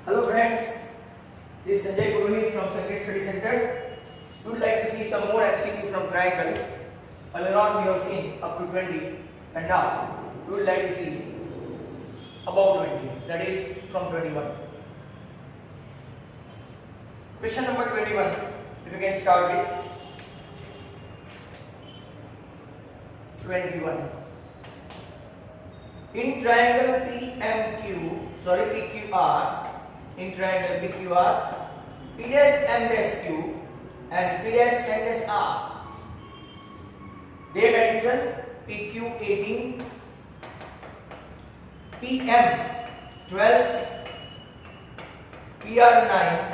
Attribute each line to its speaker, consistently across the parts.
Speaker 1: Hello friends, this is Sanjay Purohit from Sanket Study Center. We would like to see some more MCQ from triangle. Earlier on we have seen up to 20 and now we would like to see above 20, that is from 21. Question number 21, if you can start with 21. In triangle PQR, in triangle PQR, P dash M dash Q and P dash N dash R, they mention PQ 18, PM 12, PR 9.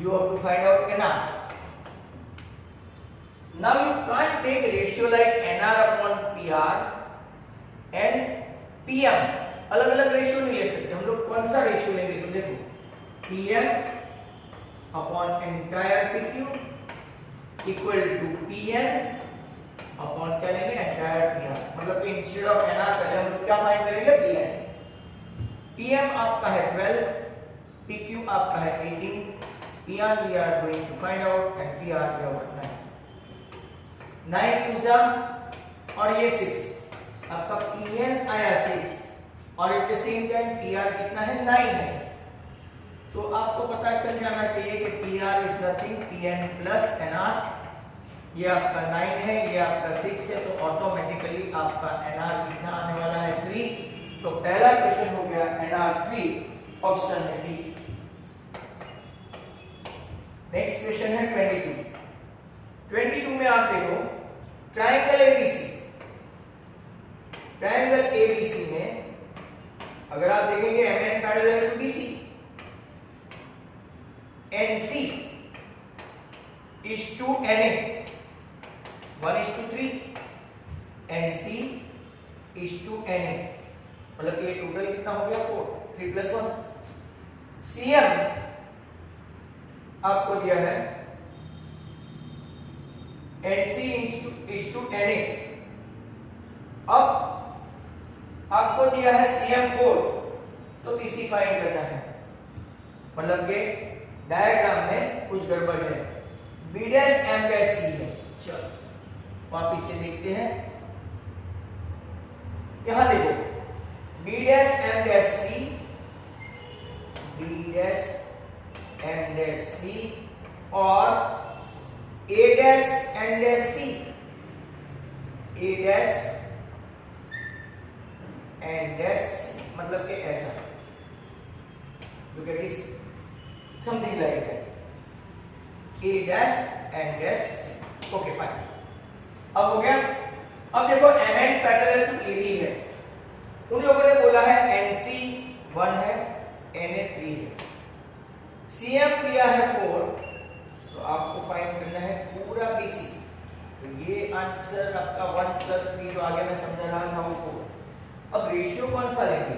Speaker 1: You have to find out NR. Now you can't take a ratio like NR upon PR and PM. अलग अलग ratio नहीं ले सकते हम लोग. कौन सा ratio लेंगे तो देखो PM upon entire PQ equal to PN upon क्या लेंगे एंटायर PR. मतलब कि इंस्टेड ऑफ NR पहले हम लोग क्या फाइंड करेंगे PN. PM आपका है 12, PQ आपका है 18, PR we are going to find out and PR we are 9. 9 2 और ये 6 आपका PN आया 6 और at the same time PR कितना है 9 है. तो आपको पता चल जाना चाहिए कि PR is nothing PN plus NR. ये आपका 9 है, ये आपका 6 है, तो ऑटोमेटिकली आपका NR कितना आने वाला है 3. तो पहला क्वेश्चन हो गया NR 3, ऑप्शन है डी. नेक्स्ट क्वेश्चन है 22. 22 में आप देखो ट्रायंगल ABC. ट्रायंगल ABC में अगर आप देखेंगे MN parallel to BC, NC is to NA 1:3, NC is to NA, मतलब ये टोटल कितना हो गया 4, 3 + 1. CM आपको दिया है NC is to NA. अब आपको दिया है CM4, तो BC फाइंड करना है. मतलब कि डायग्राम में कुछ गड़बड़ है. B dash M dash C है. चलो वापिस से देखते हैं. यहां देखो B dash M dash C, B dash M dash C और A dash N dash C, A dash N dash C, मतलब कि ऐसा. Look at this, something like that. A dash N dash C. Okay fine. अब हो गया. अब देखो MN parallel to AB है. उन लोगों ने बोला है NC 1 है, NA 3 है, CM दिया है 4, तो आपको फाइंड करना है पूरा BC. तो ये आंसर आपका 1 + 3 जो आगे मैं समझा रहा था वो 4. अब रेशियो कौन सा लेंगे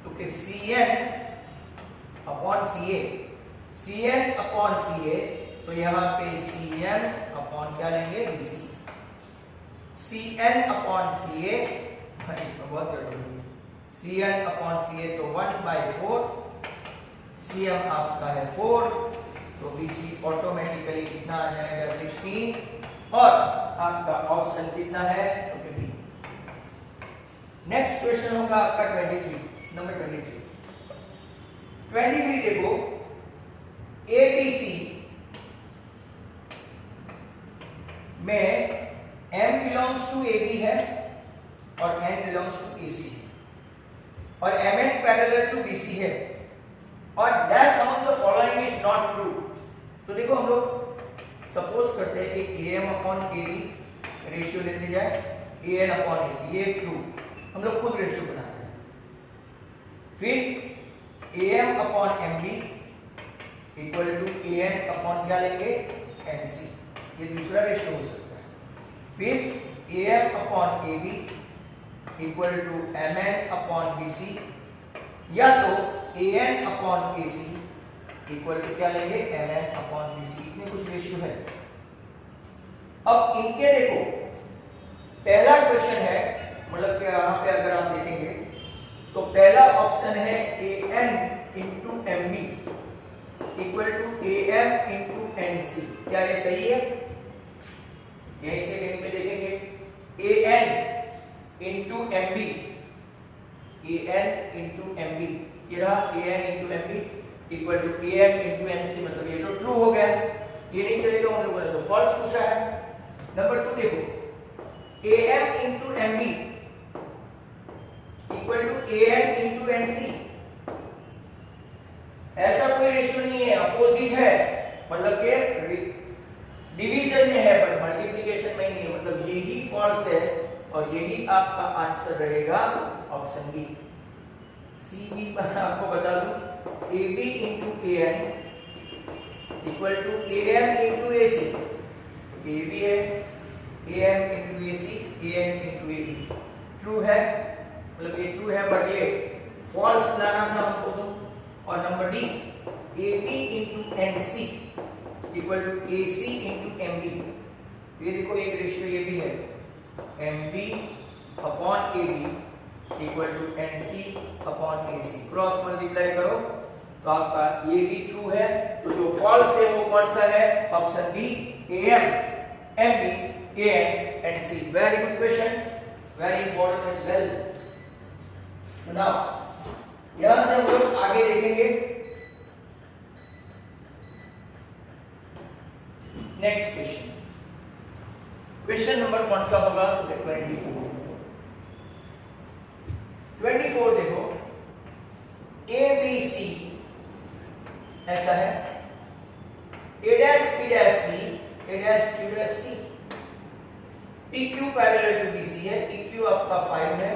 Speaker 1: तो कि CN upon CA, CN upon CA, तो यहाँ पे CM अपॉन क्या लेंगे BC. CN अपॉन CA, इसमें बहुत गड़बड़ है. CN अपॉन CA तो 1/4, CM आपका है 4, तो BC ऑटोमेटिकली कितना आ जाएगा 16 और आपका ऑप्शन कितना है तो B. नेक्स्ट क्वेश्चन होगा आपका 23, नंबर 23. 23 देखो ABC में M बिलोंग्स टू AB है और N बिलोंग्स टू AC और MN पैरेलल टू BC है और dash among the following is not true. तो देखो हम लोग सपोज करते हैं कि AM अपॉन AB रेशियो लेते जाए, AN अपॉन AC, ये ट्रू. हम लोग खुद रेशियो बनाते हैं. फिर AM upon MB equal to AN upon क्या लेंगे MC, ये दूसरा रेशियो हो सकता है. फिर AM upon AB equal to MN upon BC या तो AN upon AC equal to क्या लेंगे MN अपॉन BC. इतने कुछ रेशियो है. अब इनके देखो पहला क्वेश्चन है, मतलब कि यहाँ पे अगर आप देखेंगे तो पहला ऑप्शन है an into M B equal to am into N C. क्या ये सही है? यहीं से कहीं पे देखेंगे an into M B, an into M B, ये रहा an into M B equal to am into N C. मतलब ये तो ट्रू हो गया, ये नहीं चलेगा हम लोगों ने तो फॉल्स पूछा है। नंबर 2 देखो, am into M B equal to an into N C. ऐसा कोई रेशियो नहीं है, अपोजिट है, मतलब के डिवीजन में है पर मल्टीप्लिकेशन में नहीं है, मतलब यही फॉल्स है और यही आपका आंसर रहेगा ऑप्शन बी। सी बी पर आपको बता दूं, A B into A N equal to A M into A C. A B है, A M into A C, A N into A B. True है, मतलब ये ट्रू है बट ये फॉल्स लाना था हमको तो। और number D, A B into N C equal to A C into M B. ये देखो एक रेशियो ये भी है, M B upon A B equal to N C upon A C. Cross multiply करो तो आपका ये भी ट्रू है। तो जो फॉल्स है वो कौन सा है? Option B, A M M B A N N C. Very good question, very important as well. Now यहां से हम लोग आगे देखेंगे नेक्स्ट क्वेश्चन। क्वेश्चन नंबर कौन सा होगा? 24 देखो, ए बी सी ऐसा है, A dash B dash B, A dash Q dash C, P Q parallel to B C है, पी क्यू आपका 5 है,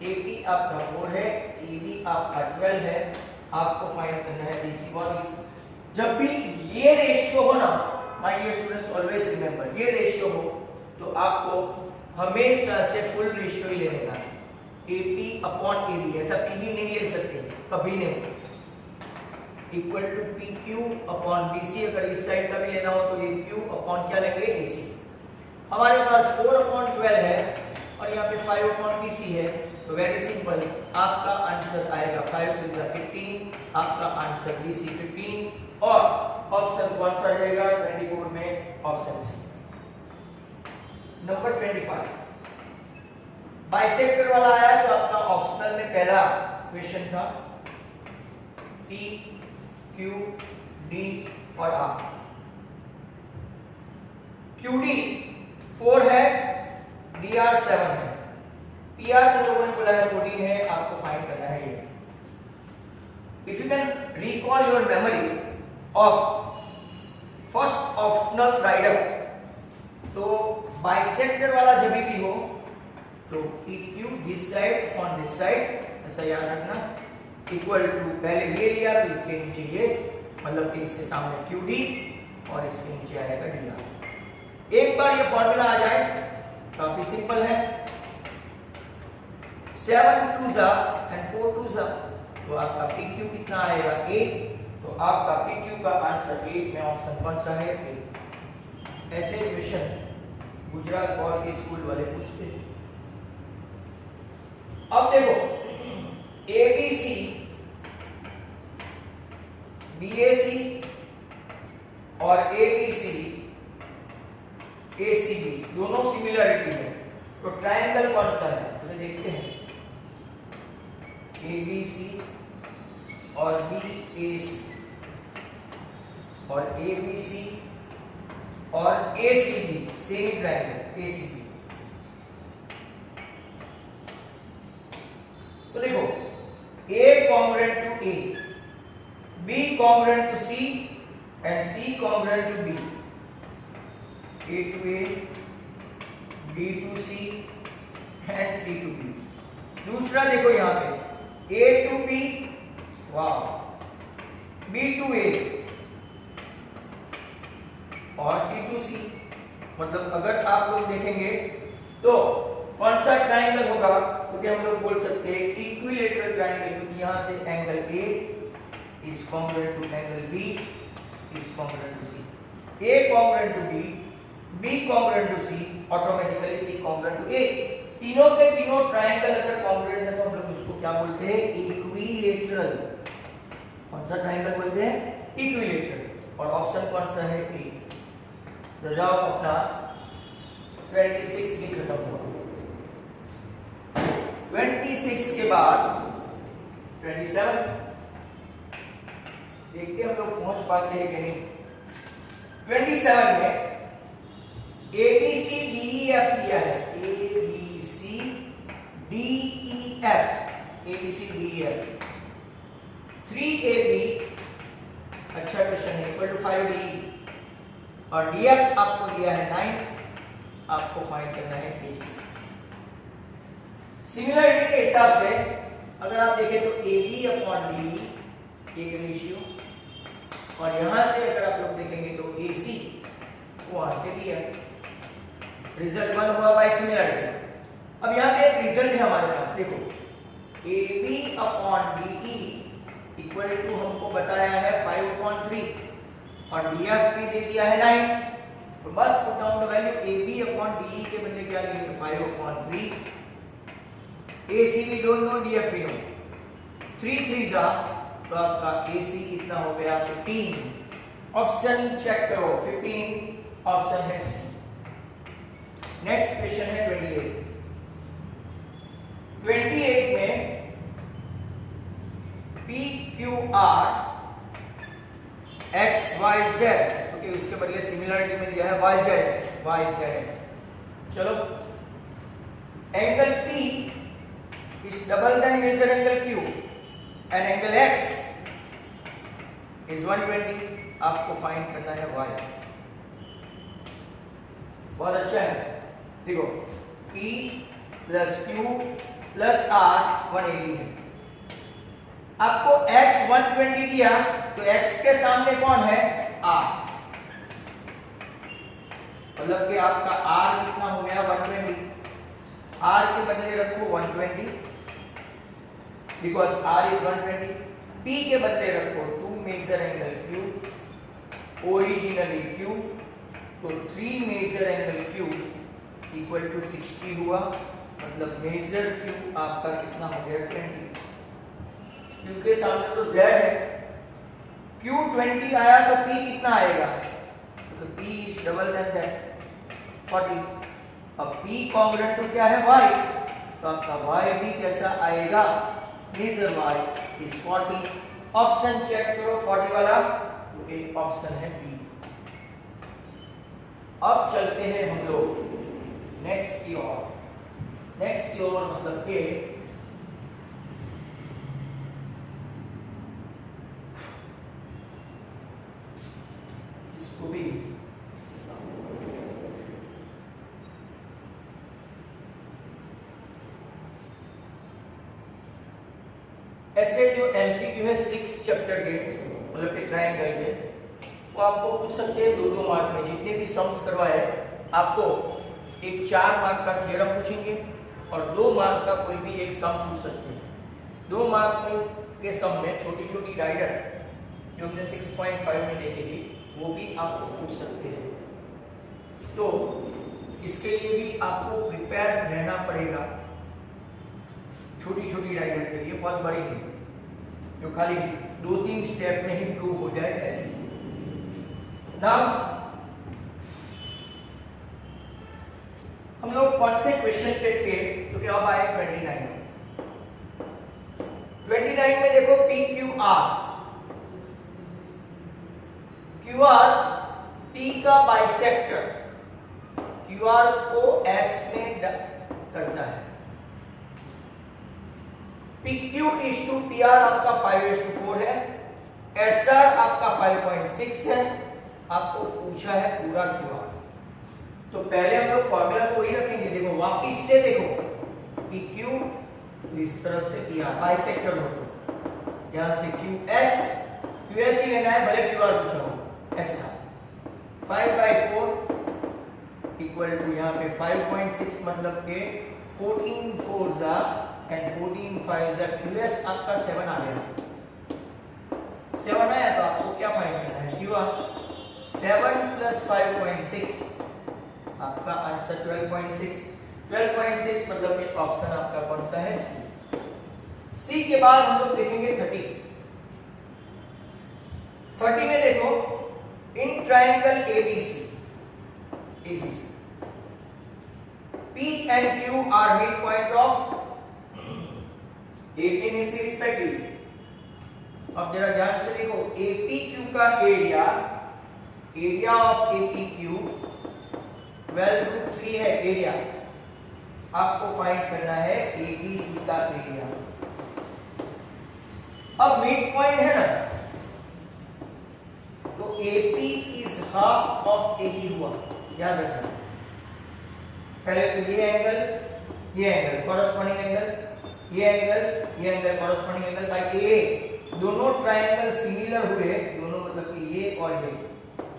Speaker 1: ए पी आपका 4 है, ए बी आपका 12 है। आपको फाइंड करना है बी सी वैल्यू। जब भी ये रेशियो हो ना, my dear students, always remember, ये रेशियो हो तो आपको हमेशा से फुल रेशियो ही लेने का है। A P upon A B, ऐसा पी बी नहीं ले सकते कभी नहीं। Equal to P Q upon B C, अगर इस साइड का भी लेना हो तो ए क्यू अपॉन क्या लेंगे? ए सी। हमारे पास 4 अपॉन 12 है और यहाँ पे 5 अपॉन बी सी है, तो वेरी सिंपल, आपका आंसर आएगा 5 3 जा 15, आपका आंसर बी सी 15 और ऑप्शन कौन सा रहेगा 24 में? Option C. नंबर 25 बाइसेक्टर वाला आया तो आपका ऑप्शनल में पहला क्वेश्चन था पी क्यू डी और आर। क्यू डी 4 है, डी आर 7 है, पी आर तो लोगों ने बोला है 14 है, आपको फाइंड करना है ये। If you can recall your memory of first optional rider, तो बाइसेक्टर वाला जब भी हो तो P Q this side on this side, ऐसा याद रखना, इक्वल टू पहले ये लिया तो इसके नीचे ये, मतलब कि इसके सामने क्यू डी और इसके नीचे आएगा डी आर। एक बार ये फॉर्मूला आ जाए, काफी सिंपल है, 7 2 जा एंड 4 2 जा, तो आपका पी क्यू कितना आएगा? 8। तो आपका पी क्यू का आंसर 8 में ऑप्शन कौन सा है? 8। ऐसे क्वेश्चन गुजरात बोर्ड के स्कूल वाले पूछते हैं। अब देखो, ए B C, B A C और A B C, A C B दोनों सिमिलरिटी है, तो ट्रायंगल कौन सा है? तो देखते हैं, ए बी सी और बी ए सी और ए बी सी और A C B, semi triangle A C B. तो देखो, A congruent to A, B congruent to C and C congruent to B, A to A, B to C and C to B। दूसरा देखो यहाँ पे A to B, वाह, B to A और C to C। मतलब अगर आप लोग देखेंगे तो कौन सा ट्रायंगल होगा? तो क्या हम लोग बोल सकते हैं इक्विलेटरल ट्रायंगल, क्योंकि यहां से angle A is congruent to angle B is congruent to C, A congruent to B, B congruent to C, automatically C congruent to A। तीनों के तीनों ट्रायंगल अगर कॉन्ग्रुएंट है तो हम लोग उसको क्या बोलते हैं, इक्विलेटरल। कौन सा ट्रायंगल बोलते हैं, इक्विलेटरल। और ऑप्शन कौन सा है, ए। तो जाओ अपना 26 भी खत्म हुआ। 26 के बाद 27 देखते हम लोग पहुंच पाते हैं कि नहीं। 27 में ABCDEF दिया है, ABCDEF 3AB, अच्छा क्वेश्चन है, इक्वल टू 5D और DF आपको दिया है 9, आपको फाइंड करना है AC। सिमिलरिटी के हिसाब से अगर आप देखें तो AB अपॉन DE एक रेशियो, और यहां से अगर आप लोग देखेंगे तो AC वहां से दिया है। रिजल्ट 1 हुआ बाय सिमिलरिटी। अब यहां पे एक रिजल्ट है हमारे पास, देखो AB upon DE equal to हमको बताया है 5/3 और DF भी दे दिया है 9। तो बस put down the value, AB upon DE के बदले क्या लिखेंगे 5/3, AC भी डोंट नो, DF भी नो, 3 3 जा तो आपका AC कितना हो गया 15। ऑप्शन चेक करो, 15 ऑप्शन है सी। नेक्स्ट क्वेश्चन है 28। 28 में PQR XYZ, ओके इसके बदले सिमिलरिटी में दिया है YZX। चलो, angle P is double than measure angle Q and angle X is 120, आपको फाइंड करना है Y। बहुत अच्छा है, देखो P plus Q plus R 180 है, आपको X 120 दिया तो X के सामने कौन है, R, मतलब कि आपका R कितना हो गया 120, R के बदले रखो 120 बिकॉज R is 120, P के बदले रखो 2 measure angle Q, originally Q, तो 3 measure angle Q equal to 60 हुआ, मतलब मेजर Q आपका कितना हो गया 20। Q के सामने तो Z है, Q 20 आया तो P कितना आएगा, तो P is double then that 40। अब P कॉन्ग्रुएंट टू क्या है Y, तो आपका Y भी कैसा आएगा, measure Y is 40। Option check करो 40 वाला, तो एक ऑप्शन है B। अब चलते हैं हम लोग नेक्स्ट की ओर। नेक्स्ट की ओर मतलब के इसको भी ऐसे जो एमसीक्यू है 6 चैप्टर के, मतलब कि ट्रायंगल के, वो आपको पूछ सकते हैं 2-2 मार्क में। जितने भी सम्स करवाए आपको एक 4 मार्क का थ्योरम पूछेंगे और 2 मार्क का कोई भी एक सम पूछ सकते हैं। 2 मार्क के सम में छोटी छोटी राइडर जो हमने 6.5 में देखी थी वो भी आपको पूछ सकते हैं। तो इसके लिए भी आपको प्रिपेयर रहना पड़ेगा। छोटी छोटी राइडर के लिए, बहुत बड़ी नहीं, जो खाली 2-3 स्टेप में ही प्रूव हो जाए ऐसी। नाउ हम लोग कौन से क्वेश्चन पे थे, तो क्या अब आए 29 में देखो QR P का बाइसेक्टर, QR को S में करता है। PQ is to PR आपका 5:4 है, SR आपका 5.6 है, आपको पूछा है पूरा QR। तो पहले हम लोग फॉर्मूला को वही रखेंगे, देखो वापिस से देखो PQ इस तरफ से PR बाइसेक्टर हो, तो यहां से QS ही लेना है, भले QR पूछा हो, SR 5/4 इक्वल टू यहाँ पे 5.6 मतलब के 14 4s एंड 14 5s QS आपका 7 आ गया। 7 आया तो आपको क्या फाइंड करना है, QR। 7 + 5.6 आपका आंसर 12.6। 12.6 मतलब कि ऑप्शन आपका कौन सा है? सी। सी के बाद हम लोग देखेंगे 30 में देखो, in triangle ABC P and Q are midpoint of AP and AC respectively. अब जरा ध्यान से देखो, APQ का एरिया ऑफ APQ 12√3 है एरिया। आपको फाइंड करना है ABC का एरिया। अब मिड पॉइंट है ना, तो AP is half of AB हुआ, याद रखना। पहले तो ये एंगल कॉरेस्पॉन्डिंग एंगल, ये angle corresponding angle by A, दोनों ट्रायंगल सिमिलर हुए, दोनों मतलब कि ये और ये,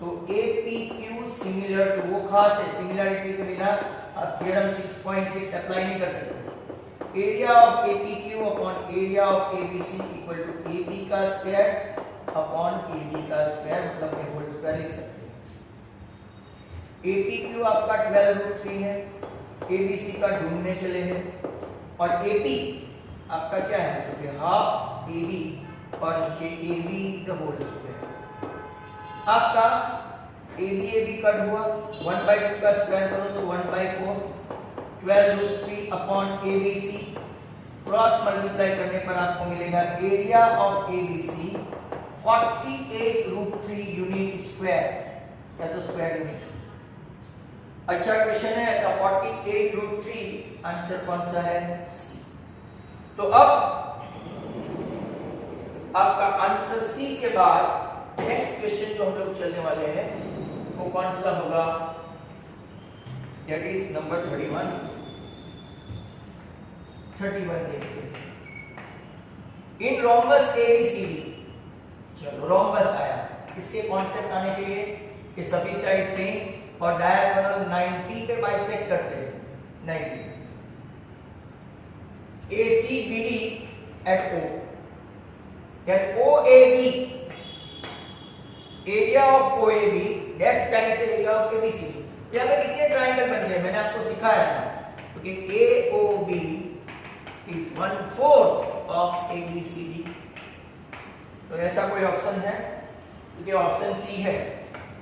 Speaker 1: तो APQ सिमिलर टू, वो खास है, सिमिलरिटी के बिना आप थ्योरम 6.6 अप्लाई नहीं कर सकते। Area of APQ upon area of ABC equal to AB का स्क्वायर अपॉन AB का स्क्वायर, मतलब के होल स्क्वायर लिख सकते हैं। APQ आपका 12√3 है, ABC का ढूंढने चले हैं, और AP आपका क्या है? तो हाफ AB और नीचे AB द होल स्क्वायर। आपका AB कट हुआ, 1/2 का स्क्वायर करो तो 1/4, 12√3 अपॉन ABC, क्रॉस मल्टीप्लाई करने पर आपको मिलेगा area of ABC 48√3 unit square, या तो स्क्वायर यूनिट। अच्छा क्वेश्चन है ऐसा, 48√3, आंसर कौन सा है? सी। तो अब आपका आंसर सी के बाद नेक्स्ट क्वेश्चन जो हम लोग चलने वाले हैं वो कौन सा होगा? दैट इज नंबर 31 देखते हैं। इन रोम्बस ABCD, चलो रोम्बस आया, इसके कॉन्सेप्ट आने चाहिए कि सभी साइड से और डायगोनल 90 पे बाइसेक्ट करते हैं, 90 ACBD at O, then OAB, area of OAB dash times area of ABCD। यहाँ पे कितने ट्रायंगल बन गए मैंने आपको सिखाया था, क्योंकि AOB is 1/4 of ABCD। तो ऐसा कोई ऑप्शन है? क्योंकि ऑप्शन सी है।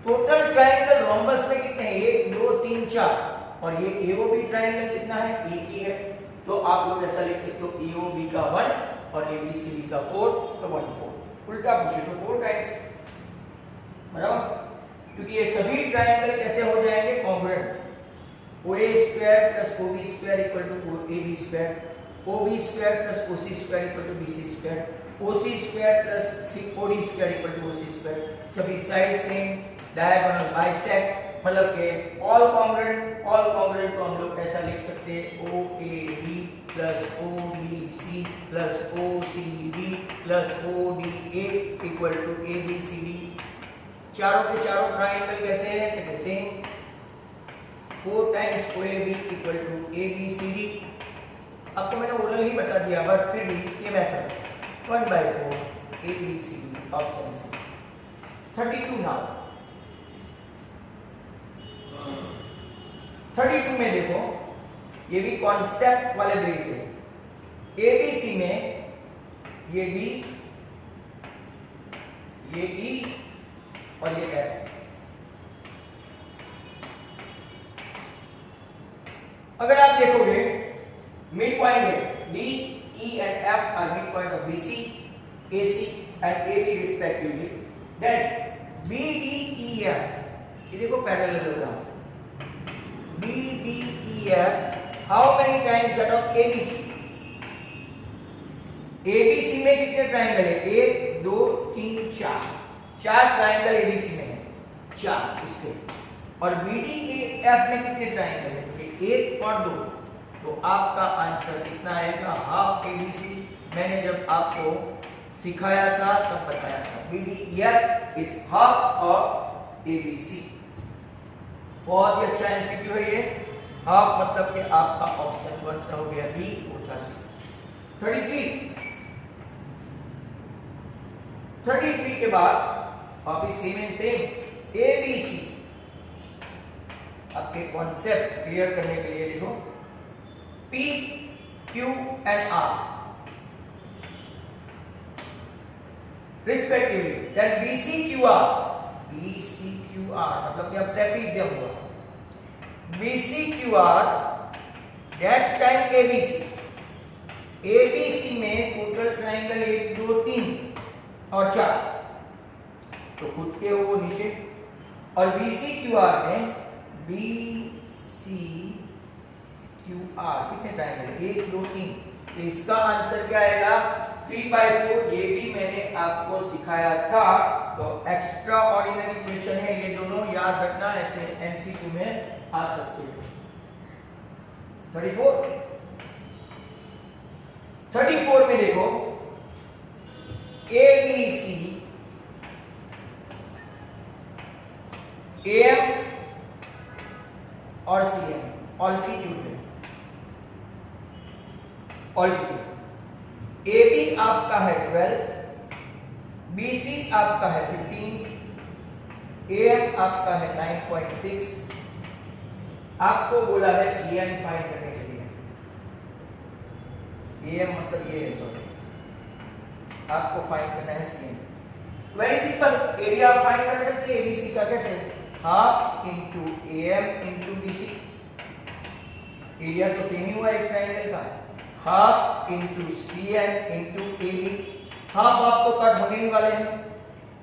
Speaker 1: टोटल ट्रायंगल रोम्बस में कितने हैं? 1 2 3 4, और ये AOB ट्रायंगल कितना है? एक ही है। तो आप लोग ऐसा लिख सकते हो AOB का 1 और ABCD का 4, तो 1/4। उल्टा पूछे तो 4 टाइम्स, बराबर, क्योंकि ये सभी ट्रायंगल कैसे हो जाएंगे? Congruent. OA square plus OB square equal to AB square, OB square plus OC square equal to BC square, OC square plus OD square equal to OC square. सभी साइड सेम, डायगोनल बाइसेक्ट, मतलब के all congruent को हम लोग ऐसा लिख सकते हैं OAB plus OBC plus OCB plus ODA equal to ABCD। चारों के चारों ट्रायंगल कैसे हैं? Same, 4 times OAB equal to ABCD। आपको मैंने ओरल ही बता दिया, बट फिर भी ये method 1/4 ABCD, option C. 32 now 32 में देखो, ये भी कॉन्सेप्ट वाले बेस है। ABC में ये D, ये E और ये F। अगर आप देखोगे मिड पॉइंट है, D, E and F are midpoint of BC, AC and AB respectively. Then BDEF, ये देखो parallel diagram, BDEF how many times that of ABC? ABC में कितने ट्रायंगल है? 1 2 3 4, 4 ट्रायंगल ABC में है, 4 इसके। और BDEF में कितने ट्रायंगल है? 1 और 2। तो आपका आंसर कितना आएगा? Half ABC। मैंने जब आपको सिखाया था तब बताया था, BDEF is half of ABC। बहुत ही अच्छा एमसीक्यू है ये। हाफ मतलब कि आपका ऑप्शन कौन सा हो गया? बी, चौथा सी। 33 के बाद वापिस सेम एंड सेम ABC। आपके कॉन्सेप्ट क्लियर करने के लिए लिखो P, Q and R respectively. Then BCQR मतलब क्या ट्रेपीजियम हुआ, BCQR dash time ABC, ABC में टोटल ट्राइंगल 1 2 3 और 4 तो खुद के वो नीचे, और BCQR में BCQR कितने ट्राइंगल 1 2 3, तो इसका आंसर क्या आएगा 3/4। ये भी मैंने आपको सिखाया था, तो एक्स्ट्रा ऑर्डिनरी क्वेश्चन है ये दोनों, याद रखना, ऐसे एमसीक्यू में आ सकते हैं। 34 में देखो ABC AM और CM ऑल्टीट्यूड है, ऑल्टीट्यूड AB आपका है 12, BC आपका है 15, AM आपका है 9.6, आपको बोला है CM फाइंड करने के लिए, AM मतलब ये है, सॉरी, आपको फाइंड करना है CM। Very simple, area find कर सकते हैं ABC का, कैसे, half into AM into BC, area तो सेम ही हुआ एक ट्राइंगल का, half into CM into AB, half आपको कट होने ही वाले हैं,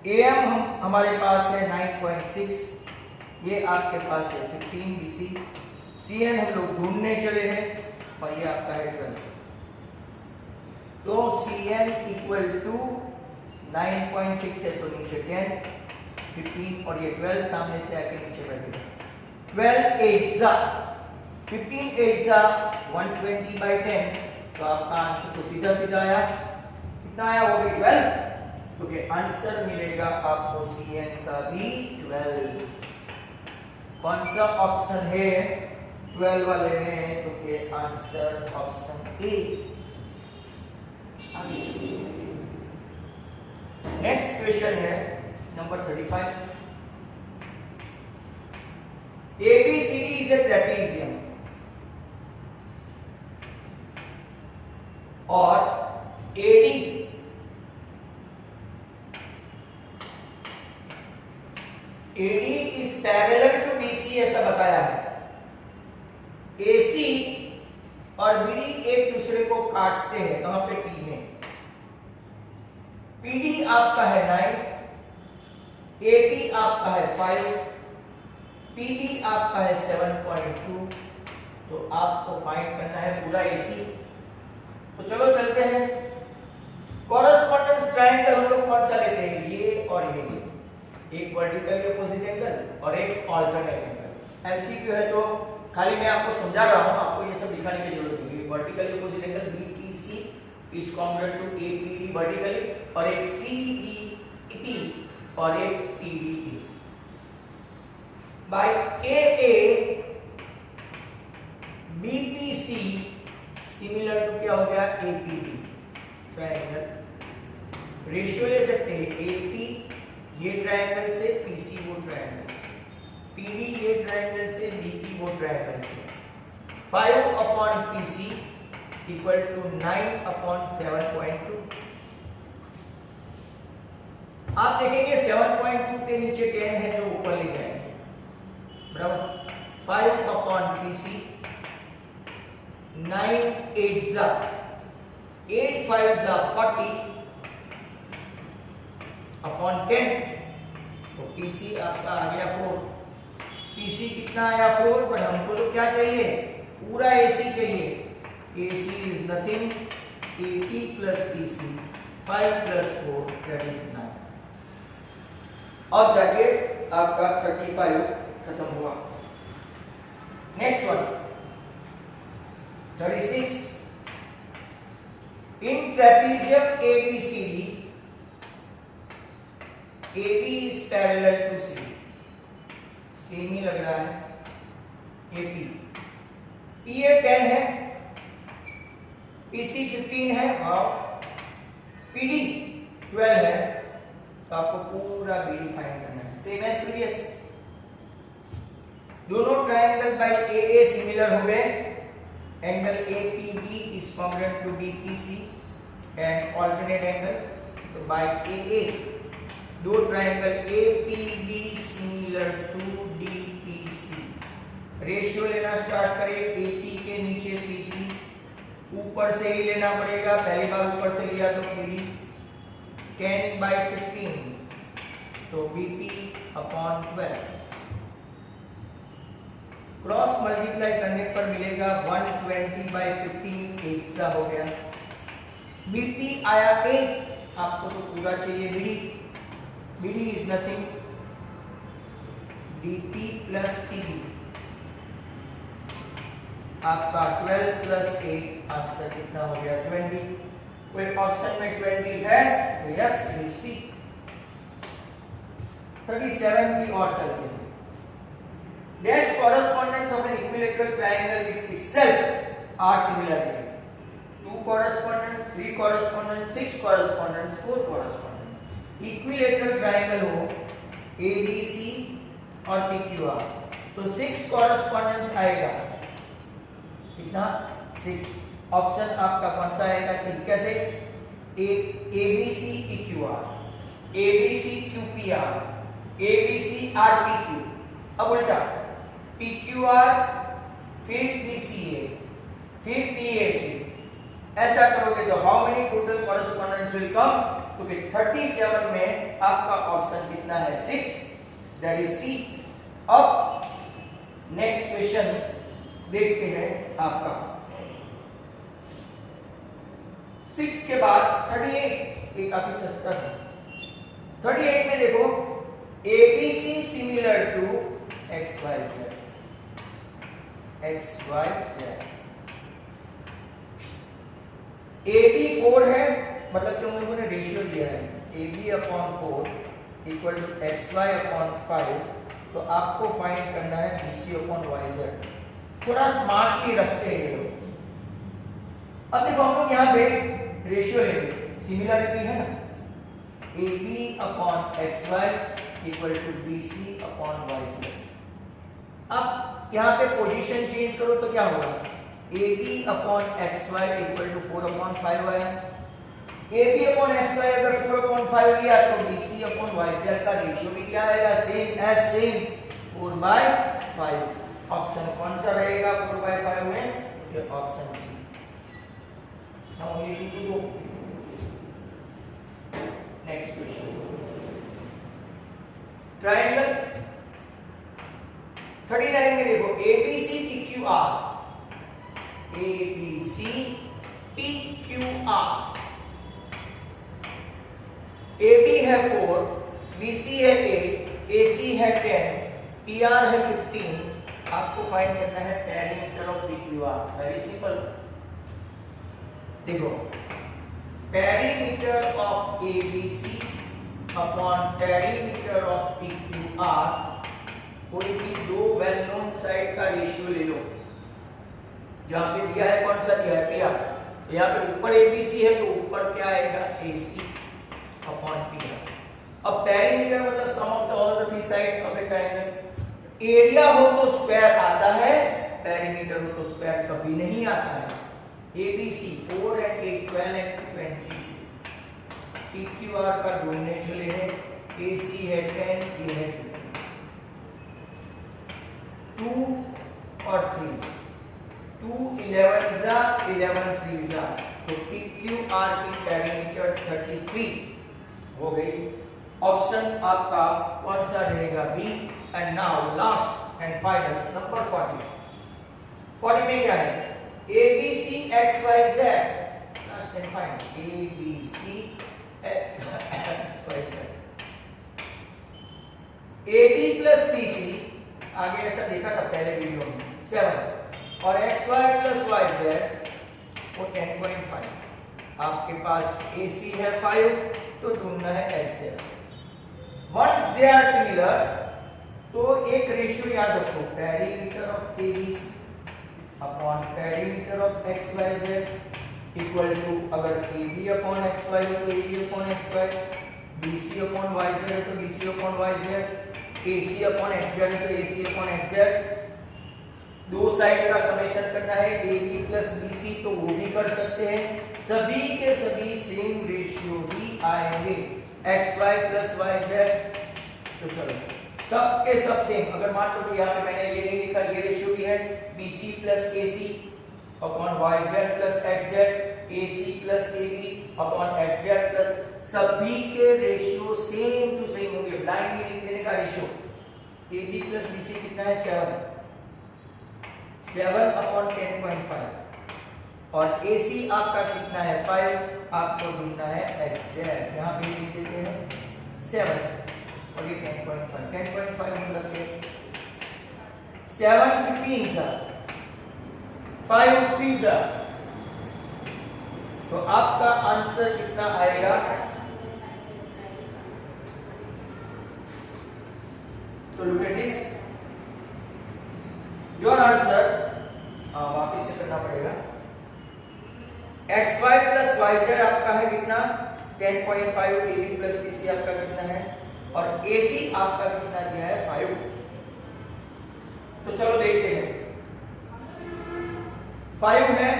Speaker 1: AM हमारे पास है 9.6, ये आपके पास है 15 BC, CM हम लोग ढूंढने चले हैं और ये आपका है 12, तो CM इक्वल टू 9.6 है तो नीचे 10 15 और ये 12 सामने से आके नीचे बैठेगा, 12 8 जा 15 8 जा 120/10, तो आपका आंसर तो सीधा सीधा आया, कितना आया, वो भी 12, तो के आंसर मिलेगा आपको CN का भी 12। कौन सा ऑप्शन है 12 वाले में, तो के आंसर ऑप्शन ए। आगे चलिए, नेक्स्ट क्वेश्चन है number 35। ABCD is a trapezium और AD is parallel to BC ऐसा बताया है, AC और BD एक दूसरे को काटते हैं, कहां पे P में, PD आपका है 9, AP आपका है 5, PB आपका है 7.2, तो आपको फाइंड करना है पूरा AC। तो चलो चलते हैं, कॉरेस्पॉन्डेंस ट्रायंगल हम लोग कौन सा लेते हैं, ये और ये, एक वर्टिकल के अपोजिट एंगल और एक अल्टरनेट एंगल। एमसीक्यू है तो खाली मैं आपको समझा रहा हूं, आपको ये सब दिखाने की जरूरत नहीं है। वर्टिकल के opposite angle BPC is congruent to APD vertically, और एक CBP और एक PDA। By AA BPC similar to क्या हो गया APD ट्रायंगल, रेशियो ले सकते हैं AP ये ट्रायंगल से, PC वो ट्रायंगल से, PD ये ट्रायंगल से, BP वो ट्रायंगल से, 5/PC इक्वल टू 9/7.2। आप देखेंगे 7.2 के नीचे 10 है जो ऊपर ले जाएंगे, बराबर, 5/PC 9 8 जा 8 5 जा 40 अपॉन 10, तो PC आपका आ गया 4। PC कितना आया 4, पर हमको तो क्या चाहिए, पूरा AC चाहिए। AC is nothing AP plus PC, 5 plus 4 that is 9। अब जाके आपका 35 खत्म हुआ। Next one 36। In trapezium ABCD AB is parallel to C, same ही लग रहा है, AP PA 10 है, PC 15 है और PD 12 है, तो आपको पूरा BD फाइंड करना है, सेम एज प्रीवियस। दोनों ट्रायंगल बाय AA सिमिलर हो गए, angle APB is congruent to DPC and alternate angle. तो by AA, दो triangle APB similar to DPC. Ratio लेना स्टार्ट करें, AP के नीचे PC, ऊपर से ही लेना पड़ेगा, पहली बार ऊपर से लिया तो PD 10/15, तो BP अपॉन 12, क्रॉस मल्टीप्लाई करने पर मिलेगा 120/15, एक सा हो गया। BP आया 8, आपको तो पूरा चाहिए BD is nothing DP plus TB, आपका 12 प्लस 8, आंसर कितना हो गया 20। कोई ऑप्शन में 20 है तो यस विल सी। 37 की और चलते हैं। Dash correspondence of an equilateral triangle with itself are similarity. 2 correspondence, 3 correspondence, 6 correspondence, 4 correspondence. Equilateral triangle हो ABC और PQR, तो 6 correspondence आएगा, कितना 6। ऑप्शन आपका कौन सा आएगा? सी। कैसे? ABC PQR, ABC QPR, ABC RPQ। अब उल्टा PQR फिर PCA फिर PAC, ऐसा करोगे तो how many total correspondence will come? क्योंकि 37 में आपका ऑप्शन कितना है 6, दैट इज सी। अब नेक्स्ट क्वेश्चन देखते हैं आपका 6 के बाद 38, ये काफी सस्ता है। 38 में देखो ABC similar to XYZ, AB 4 है, मतलब कि उन लोगों ने रेशियो दिया है AB upon 4 equal to XY upon 5, तो आपको फाइंड करना है BC अपॉन YZ। थोड़ा स्मार्टली रखते हैं ये लोग। अब देखो हम लोग यहाँ पे रेशियो लेंगे, सिमिलरिटी है ना, AB upon XY equal to BC upon YZ। अब यहाँ पे पोजीशन चेंज करो तो क्या होगा? AB upon XY equal to 4 upon 5 आया। AB अपॉन XY अगर 4 अपॉन 5 लिया तो BC अपॉन YZ का रेशियो भी क्या आएगा? Same as same, 4/5। ऑप्शन कौन सा रहेगा 4/5 में? ये option C. Now we need to go next question. Triangle 39 में देखो ABC PQR, ABC PQR, AB है 4, BC है 8, AC है 10, PR है 15। आपको फाइंड करना है perimeter of PQR। Very simple, देखो perimeter of ABC upon perimeter of PQR, कोई भी दो वेल नोन साइड का रेशियो ले लो। जहां पे दिया है कौन सा दिया है? PR। यहाँ पे ऊपर ABC है तो ऊपर क्या आएगा? AC upon PR। अब पेरीमीटर मतलब sum of the all the three sides of a triangle. Area हो तो स्क्वायर आता है, पेरीमीटर हो तो स्क्वायर कभी नहीं आता है। ABC 4 and 8 12 and 20, PQR का ढूंढने चले हैं, AC है 10, ये है 15, 2 और 3, 2 11 जा 11 3 जा, तो PQR की पेरीमीटर 33 हो गई। ऑप्शन आपका कौन सा रहेगा? B. And now last and final number 40। 40 में क्या है? ABC XYZ, last and final ABC XYZ। AB plus BC, आगे ऐसा देखा था पहले वीडियो में, 7, और XY प्लस YZ वो 10.5। आपके पास AC है 5, तो ढूंढना है XZ। Once they are similar, तो एक रेशियो याद रखो, perimeter of ABC upon perimeter of XYZ equal to, अगर AB अपॉन XY हो तो AB upon XY, BC upon YZ है तो BC upon YZ, AC upon XZ है तो AC अपॉन XZ। दो साइड का समेशन करना है AB प्लस BC, तो वो भी कर सकते हैं। सभी के सभी सेम रेशियो ही आएंगे, XY प्लस YZ। तो चलो सब के सब सेम। अगर मान लो कि यहाँ पे मैंने ये नहीं लिखा, ये रेशियो भी है BC plus AC upon YZ plus XZ, AC plus AB upon XZ plus, सभी के रेशियो सेम टू सेम होंगे। ब्लाइंडली लिख देने का रेशियो AB प्लस BC कितना है 7 अपॉन 10.5 और AC आपका कितना है 5, आपको ढूंढना है XZ। यहाँ पे लिख देते हैं 7 और ये 10.5 मतलब के 7 15 सा 5 3 सा, तो आपका आंसर कितना आएगा? तो look at this, your answer वापिस से करना पड़ेगा। XY प्लस YZ आपका है कितना 10.5, AB प्लस BC आपका कितना है और AC आपका कितना दिया है 5। तो चलो देखते हैं। 5 है,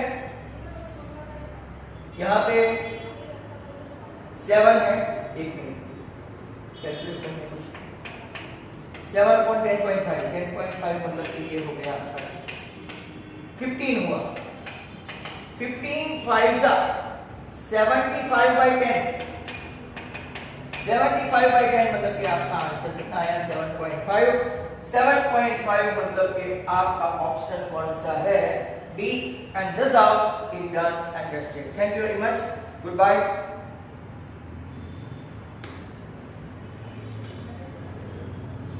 Speaker 1: यहां पे 7 है, एक मिनट कैलकुलेशन में कुछ 7 अपॉन 10.5 मतलब कि ये हो गया आपका 15 हुआ। 15 5 सा 75/10, 75/10 मतलब कि आपका आंसर कितना आया 7.5। 7.5 मतलब कि आपका ऑप्शन कौन सा है? B, and thus out it done and dusted. Thank you very much. Goodbye.